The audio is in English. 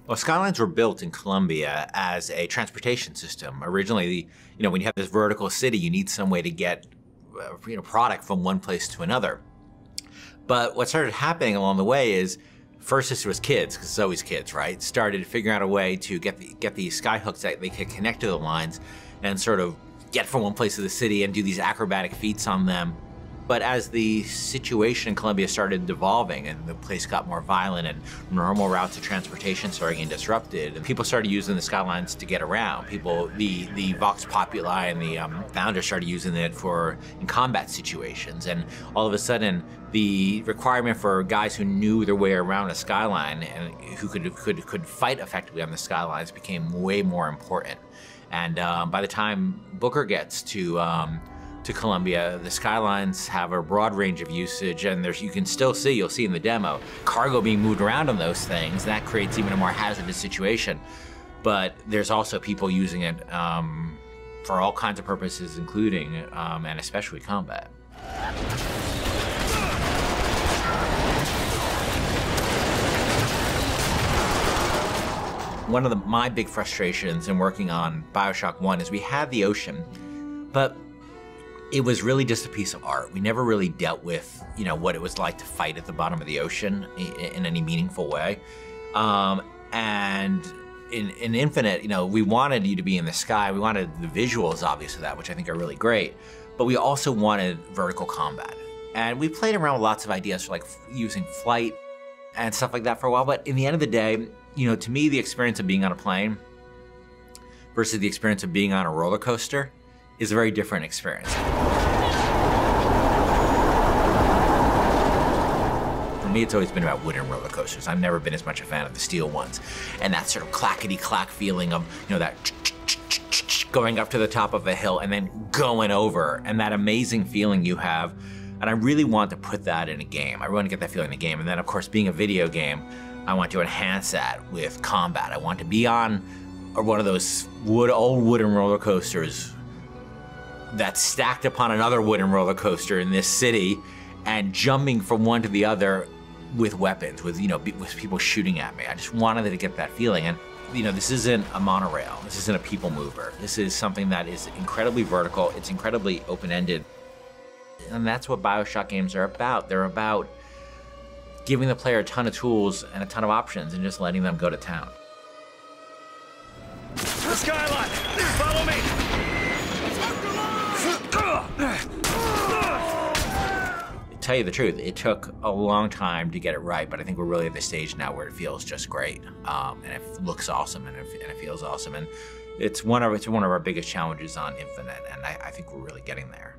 Well, Skylines were built in Colombia as a transportation system. Originally, when you have this vertical city, you need some way to get product from one place to another. But what started happening along the way is, first this was kids, because it's always kids, right? Started figuring out a way to get these skyhooks that they could connect to the lines and sort of get from one place to the city and do these acrobatic feats on them. But as the situation in Colombia started devolving and the place got more violent and normal routes of transportation started getting disrupted, and people started using the Skylines to get around. The Vox Populi and the founders started using it in combat situations. And all of a sudden, the requirement for guys who knew their way around a skyline and who could fight effectively on the Skylines became way more important. And by the time Booker gets to Colombia, the Skylines have a broad range of usage, and you'll see in the demo, cargo being moved around on those things. That creates even a more hazardous situation. But there's also people using it for all kinds of purposes, including and especially combat. One of my big frustrations in working on Bioshock 1 is we had the ocean, but it was really just a piece of art. We never really dealt with, what it was like to fight at the bottom of the ocean in any meaningful way. And in Infinite, we wanted you to be in the sky. We wanted the visuals, obviously, of that, which I think are really great. But we also wanted vertical combat. And we played around with lots of ideas for using flight and stuff like that for a while. But in the end of the day, to me, the experience of being on a plane versus the experience of being on a roller coaster is a very different experience. For me, it's always been about wooden roller coasters. I've never been as much a fan of the steel ones. And that sort of clackety-clack feeling of, that going up to the top of a hill and then going over, and that amazing feeling you have. And I really want to put that in a game. I want to get that feeling in the game. And then, of course, being a video game, I want to enhance that with combat. I want to be on one of those old wooden roller coasters that's stacked upon another wooden roller coaster in this city, and jumping from one to the other with weapons, with people shooting at me. I just wanted to get that feeling. And this isn't a monorail. This isn't a people mover. This is something that is incredibly vertical. It's incredibly open-ended. And that's what Bioshock games are about. They're about giving the player a ton of tools and a ton of options and just letting them go to town. The Skyline! Follow me! To tell you the truth, it took a long time to get it right, but I think we're really at the stage now where it feels just great. And it looks awesome, and it feels awesome. And it's one of our biggest challenges on Infinite, and I think we're really getting there.